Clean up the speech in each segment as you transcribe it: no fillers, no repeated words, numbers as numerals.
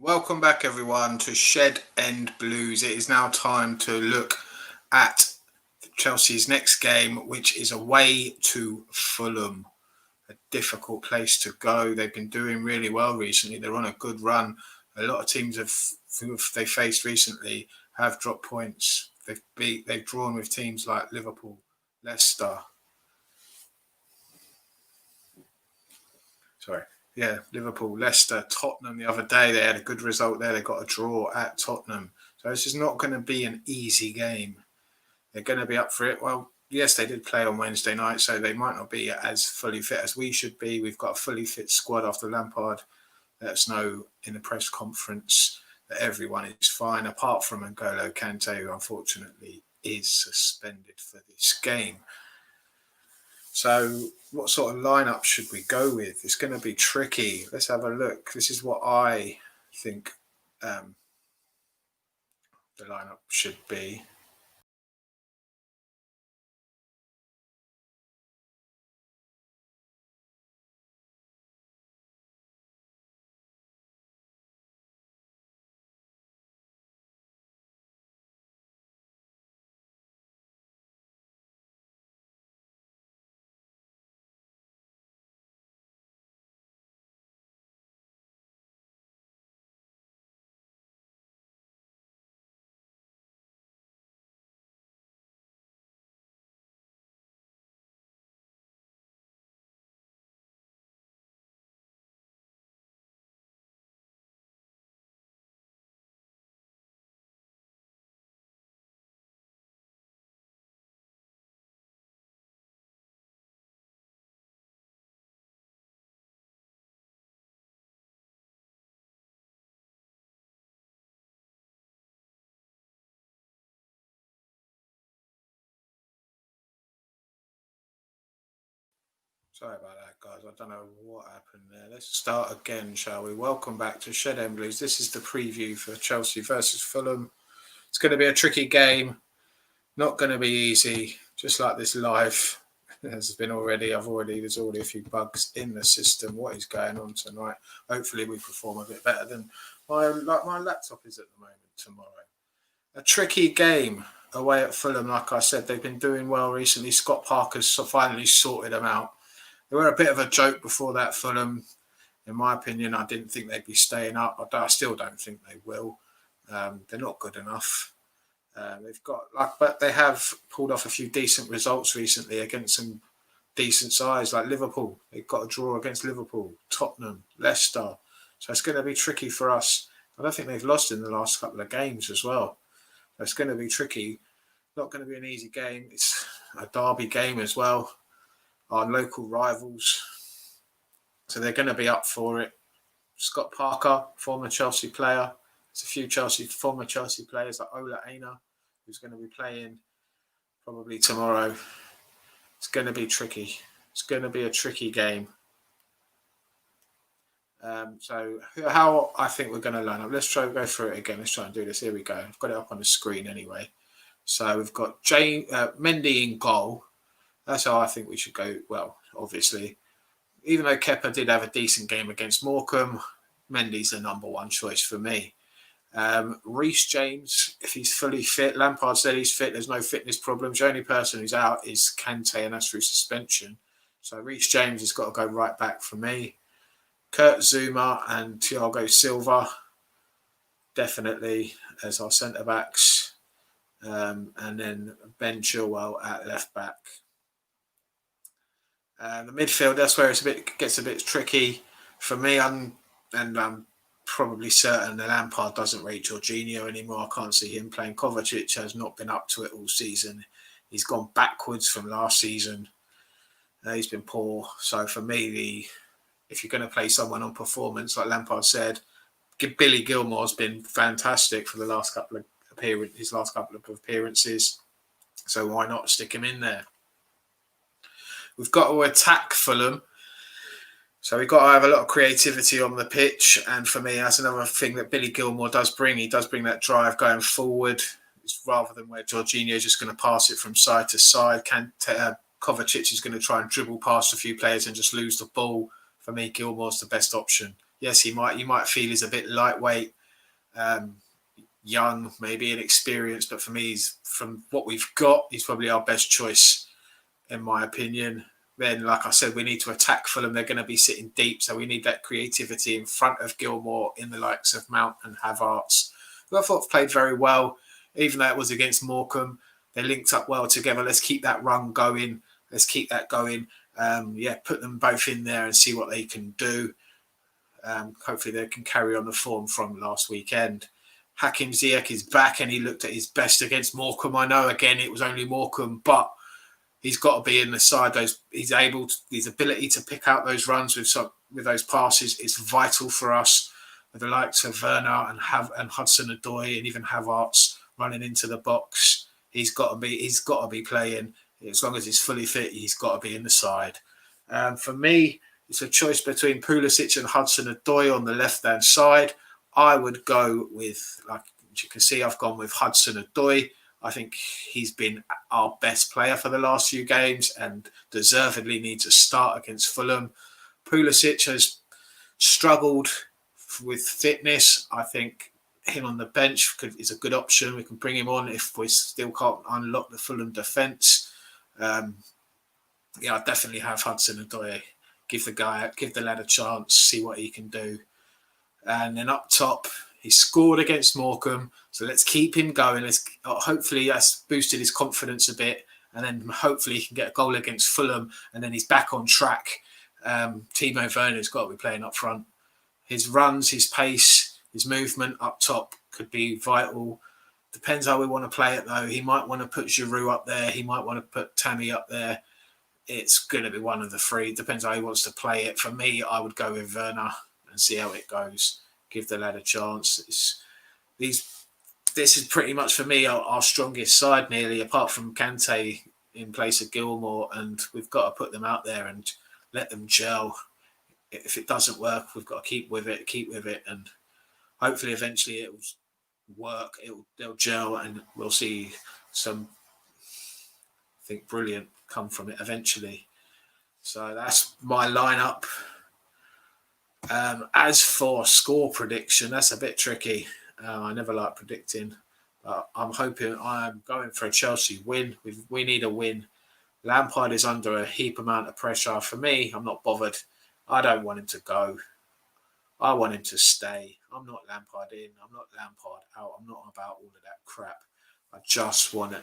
Welcome back, everyone, to Shed End Blues. It is now time to look at Chelsea's next game, which is away to Fulham. A difficult place to go. They've been doing really well recently. They're on a good run. A lot of teams who they faced recently have dropped points. They've drawn with teams like Liverpool, Leicester. Liverpool, Leicester, Tottenham the other day. They had a good result there. They got a draw at Tottenham. So this is not going to be an easy game. They're going to be up for it. Well, yes, they did play on Wednesday night, so they might not be as fully fit as we should be. We've got a fully fit squad after Lampard let us know in the press conference that everyone is fine, apart from N'Golo Kante, who unfortunately is suspended for this game. So what sort of lineup should we go with? It's going to be tricky. Let's have a look. This is what I think the lineup should be. Sorry about that, guys. I don't know what happened there. Let's start again, shall we? Welcome back to Shed End Blues. This is the preview for Chelsea versus Fulham. It's going to be a tricky game. Not going to be easy, just like this live has been already. There's already a few bugs in the system. What is going on tonight? Hopefully we perform a bit better than my laptop is at the moment tomorrow. A tricky game away at Fulham. Like I said, they've been doing well recently. Scott Parker's finally sorted them out. They were a bit of a joke before that, Fulham. In my opinion, I didn't think they'd be staying up. I still don't think they will. They're not good enough. But they have pulled off a few decent results recently against some decent sides like Liverpool. They've got a draw against Liverpool, Tottenham, Leicester. So it's going to be tricky for us. I don't think they've lost in the last couple of games as well. So it's going to be tricky. Not going to be an easy game. It's a derby game as well. Our local rivals. So they're going to be up for it. Scott Parker, former Chelsea player. There's a few former Chelsea players like Ola Aina, who's going to be playing probably tomorrow. It's going to be tricky. It's going to be a tricky game. So how I think we're going to line up. Let's try and go through it again. Let's try and do this. Here we go. I've got it up on the screen anyway. So we've got Mendy in goal. That's how I think we should go. Well, obviously, even though Kepa did have a decent game against Morecambe, Mendy's the number one choice for me. Reece James, if he's fully fit, Lampard said he's fit. There's no fitness problems. The only person who's out is Kante, and that's through suspension. So Reece James has got to go right back for me. Kurt Zouma and Thiago Silva, definitely as our centre backs. And then Ben Chilwell at left back. The midfield, that's where it gets a bit tricky for me. I'm probably certain that Lampard doesn't rate Jorginho anymore. I can't see him playing. Kovacic has not been up to it all season. He's gone backwards from last season. He's been poor. So for me, if you're going to play someone on performance, like Lampard said, Billy Gilmore's been fantastic for the last couple of appearances. So why not stick him in there? We've got to attack Fulham. So we've got to have a lot of creativity on the pitch. And for me, that's another thing that Billy Gilmore does bring. He does bring that drive going forward. It's rather than where Jorginho is just going to pass it from side to side. Kovacic is going to try and dribble past a few players and just lose the ball. For me, Gilmore's the best option. Yes, you might feel he's a bit lightweight, Young, maybe inexperienced, but for me, from what we've got, he's probably our best choice, in my opinion. Then, like I said, we need to attack Fulham. They're going to be sitting deep, so we need that creativity in front of Gilmour, in the likes of Mount and Havertz, who I thought played very well, even though it was against Morecambe. They linked up well together. Let's keep that run going. Let's keep that going. Put them both in there and see what they can do. Hopefully they can carry on the form from last weekend. Hakim Ziyech is back and he looked at his best against Morecambe. I know, again, it was only Morecambe, but he's got to be in the side. His ability to pick out those runs with those passes is vital for us. With the likes of Werner and Hudson-Odoi and even Havertz running into the box, he's got to be playing. As long as he's fully fit, he's got to be in the side. For me, it's a choice between Pulisic and Hudson-Odoi on the left-hand side. I would go with, like you can see, I've gone with Hudson-Odoi. I think he's been our best player for the last few games and deservedly needs a start against Fulham. Pulisic has struggled with fitness. I think him on the bench is a good option. We can bring him on if we still can't unlock the Fulham defence. I definitely have Hudson-Odoi. Give the lad a chance, see what he can do. And then up top, he scored against Morecambe, so let's keep him going. Hopefully that's boosted his confidence a bit, and then hopefully he can get a goal against Fulham, and then he's back on track. Timo Werner's got to be playing up front. His runs, his pace, his movement up top could be vital. Depends how we want to play it, though. He might want to put Giroud up there. He might want to put Tammy up there. It's going to be one of the three. Depends how he wants to play it. For me, I would go with Werner and see how it goes. Give the lad a chance. This is pretty much, for me, our strongest side, nearly, apart from Kante in place of Gilmour, and we've got to put them out there and let them gel. If it doesn't work, we've got to keep with it, and hopefully eventually it will work. They'll gel, and we'll see some, I think, brilliant come from it eventually. So that's my lineup. As for score prediction, that's a bit tricky. I never like predicting, but I'm going for a Chelsea win. We need a win. Lampard is under a heap amount of pressure. For me, I'm not bothered. I don't want him to go. I want him to stay. I'm not Lampard in. I'm not Lampard out. I'm not about all of that crap. I just want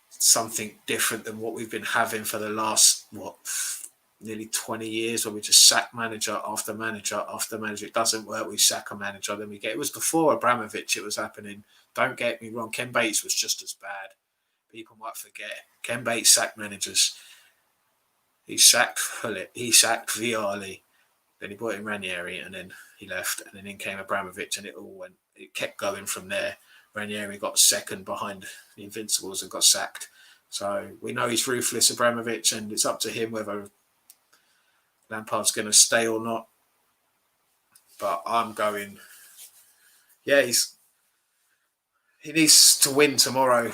something different than what we've been having for the last, nearly 20 years, where we just sack manager after manager after manager. It doesn't work. We sack a manager, then we get... It was before Abramovich it was happening. Don't get me wrong. Ken Bates was just as bad. People might forget. Ken Bates sacked managers. He sacked Hullet. He sacked Vialli. Then he brought in Ranieri, and then he left. And then in came Abramovich, and it kept going from there. Ranieri got second behind the Invincibles and got sacked. So we know he's ruthless, Abramovich, and it's up to him whether Lampard's going to stay or not. But I'm going... he needs to win tomorrow,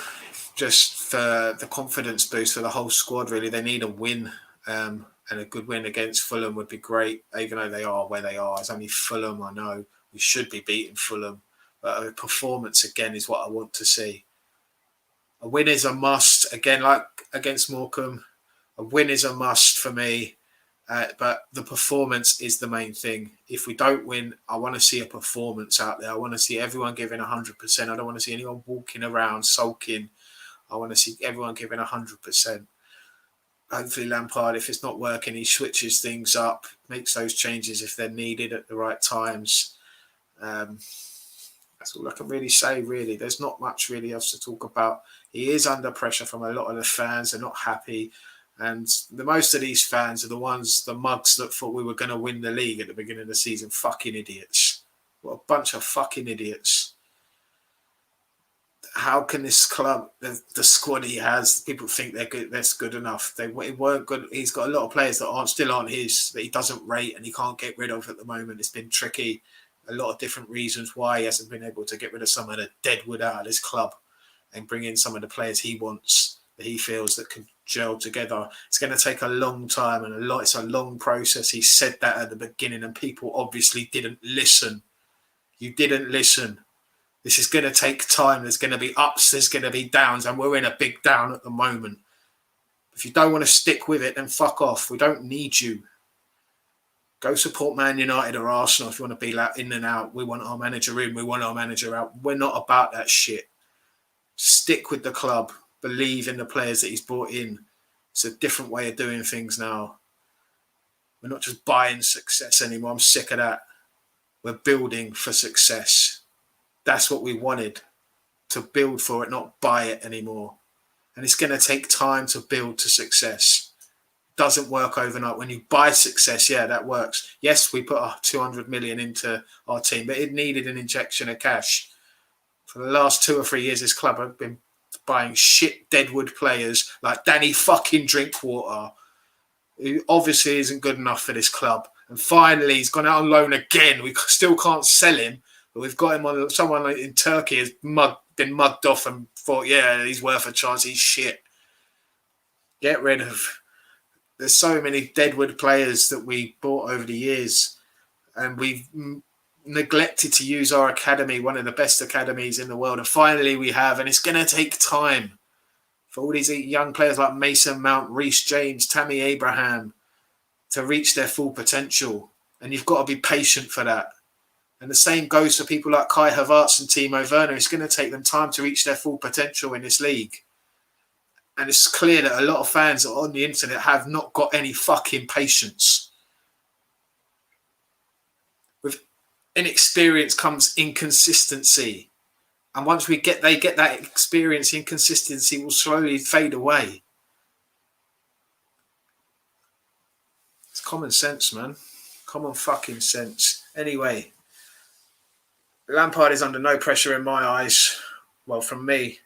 just for the confidence boost for the whole squad, really. They need a win, and a good win against Fulham would be great, even though they are where they are. It's only Fulham, I know. We should be beating Fulham. But a performance, again, is what I want to see. A win is a must. Again, like against Morecambe, a win is a must for me. But the performance is the main thing. If we don't win, I want to see a performance out there. I want to see everyone giving 100%. I don't want to see anyone walking around sulking. I want to see everyone giving 100%. Hopefully Lampard, if it's not working, he switches things up, makes those changes if they're needed at the right times. That's all I can really say, really. There's not much really else to talk about. He is under pressure from a lot of the fans. They're not happy. And most of these fans are the mugs that thought we were going to win the league at the beginning of the season. Fucking idiots. What a bunch of fucking idiots. How can this club, the squad he has, people think they're good, that's good enough? They weren't good. He's got a lot of players that still aren't his, that he doesn't rate and he can't get rid of at the moment. It's been tricky. A lot of different reasons why he hasn't been able to get rid of some of the deadwood out of this club and bring in some of the players he wants, that he feels that can gel together. It's going to take a long time and it's a long process. He said that at the beginning and people obviously didn't listen. You didn't listen. This is going to take time. There's going to be ups, there's going to be downs, and we're in a big down at the moment. If you don't want to stick with it, then fuck off. We don't need you. Go support Man United or Arsenal if you want to be like in and out. We want our manager in, we want our manager out. We're not about that shit. Stick with the club. Believe in the players that he's brought in. It's a different way of doing things now. We're not just buying success anymore. I'm sick of that. We're building for success. That's what we wanted, to build for it, not buy it anymore. And it's going to take time to build to success. It doesn't work overnight. When you buy success, yeah, that works. Yes, we put 200 million into our team, but it needed an injection of cash. For the last 2 or 3 years, this club have been buying shit deadwood players like Danny fucking Drinkwater, who obviously isn't good enough for this club. And finally, he's gone out on loan again. We still can't sell him, but we've got him on. Someone in Turkey has been mugged off and thought, yeah, he's worth a chance. He's shit. Get rid of. There's so many deadwood players that we bought over the years, and we've neglected to use our academy, one of the best academies in the world. And finally, we have, and it's going to take time for all these young players like Mason Mount, Reece James, Tammy Abraham to reach their full potential. And you've got to be patient for that. And the same goes for people like Kai Havertz and Timo Werner. It's going to take them time to reach their full potential in this league. And it's clear that a lot of fans on the internet have not got any fucking patience. With inexperience comes inconsistency. And once they get that experience, inconsistency will slowly fade away. It's common sense, man. Common fucking sense. Anyway, Lampard is under no pressure in my eyes. Well, from me,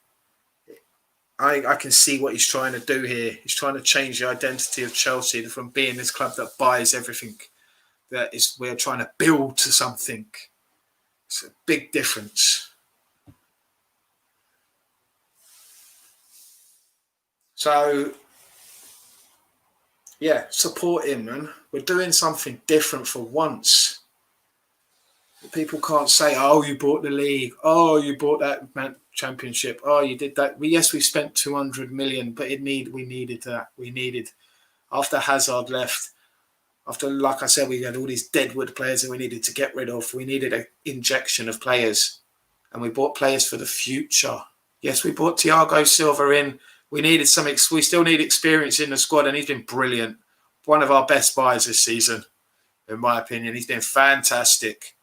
I can see what he's trying to do here. He's trying to change the identity of Chelsea from being this club that buys everything. We're trying to build to something. It's a big difference. So, yeah, support him, man. We're doing something different for once. People can't say, oh, you bought the league. Oh, you bought that championship. Oh, you did that. Yes, we spent 200 million, but we needed that. We needed, after Hazard left, after, like I said, we had all these deadwood players that we needed to get rid of. We needed an injection of players. And we bought players for the future. Yes, we brought Thiago Silva in. We needed we still need experience in the squad, and he's been brilliant. One of our best buys this season, in my opinion. He's been fantastic.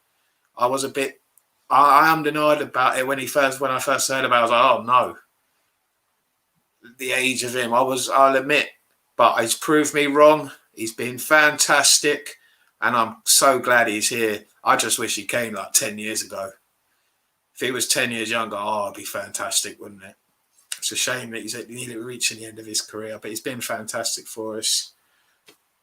I was a bit, I am denied about it when I first heard about it. I was like, oh no. The age of him, I'll admit, but he's proved me wrong. He's been fantastic, and I'm so glad he's here. I just wish he came like 10 years ago. If he was 10 years younger, it'd be fantastic, wouldn't it? It's a shame that he's nearly reaching the end of his career, but he's been fantastic for us.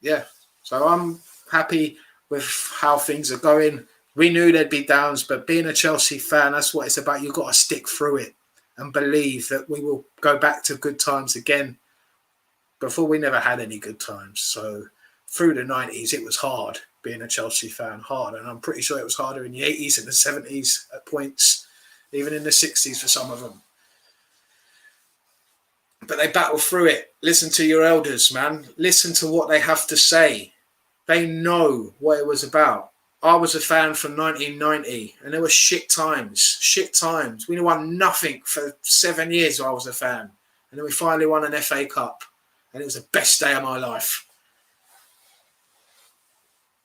Yeah, so I'm happy with how things are going. We knew there'd be downs, but being a Chelsea fan, that's what it's about. You've got to stick through it and believe that we will go back to good times again. Before, we never had any good times. So through the 90s, it was hard being a Chelsea fan, hard. And I'm pretty sure it was harder in the 80s and the 70s at points, even in the 60s for some of them. But they battle through it. Listen to your elders, man. Listen to what they have to say. They know what it was about. I was a fan from 1990, and there were shit times. We won nothing for 7 years while I was a fan. And then we finally won an FA Cup. And it was the best day of my life.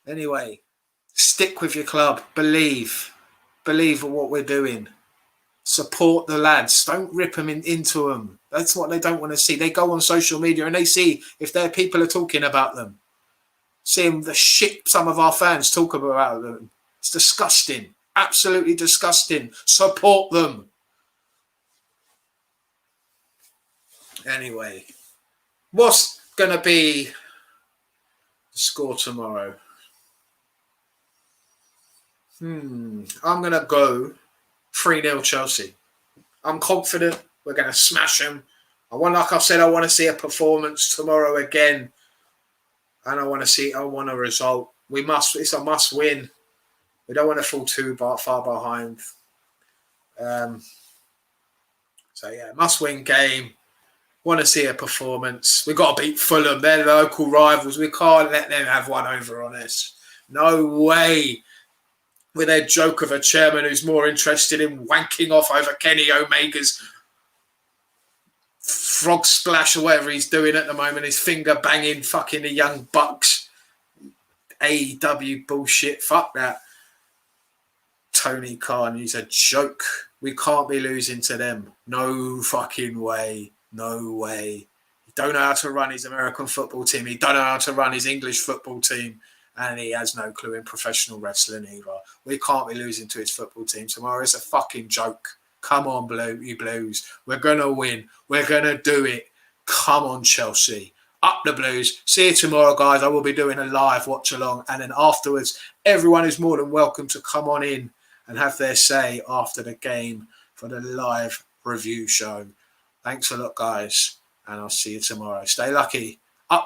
Anyway, stick with your club. Believe in what we're doing. Support the lads. Don't rip them into them. That's what they don't want to see. They go on social media and they see if their people are talking about them. Seeing the shit some of our fans talk about them. It's disgusting. Absolutely disgusting. Support them. Anyway, what's going to be the score tomorrow? I'm going to go 3-0 Chelsea. I'm confident we're going to smash them. Like I said, I want to see a performance tomorrow again. And I want a result. It's a must win. We don't want to fall too far behind. So yeah, must-win game. Want to see a performance. We've got to beat Fulham. They're local rivals. We can't let them have one over on us. No way. With their joke of a chairman who's more interested in wanking off over Kenny Omega's frog splash or whatever he's doing at the moment. His finger banging fucking the Young Bucks. AEW bullshit. Fuck that. Tony Khan, he's a joke. We can't be losing to them. No fucking way. No way. He don't know how to run his American football team. He don't know how to run his English football team. And he has no clue in professional wrestling either. We can't be losing to his football team tomorrow. It's a fucking joke. Come on, you Blues. We're going to win. We're going to do it. Come on, Chelsea. Up the Blues. See you tomorrow, guys. I will be doing a live watch along. And then afterwards, everyone is more than welcome to come on in and have their say after the game for the live review show. Thanks a lot, guys. And I'll see you tomorrow. Stay lucky. Up the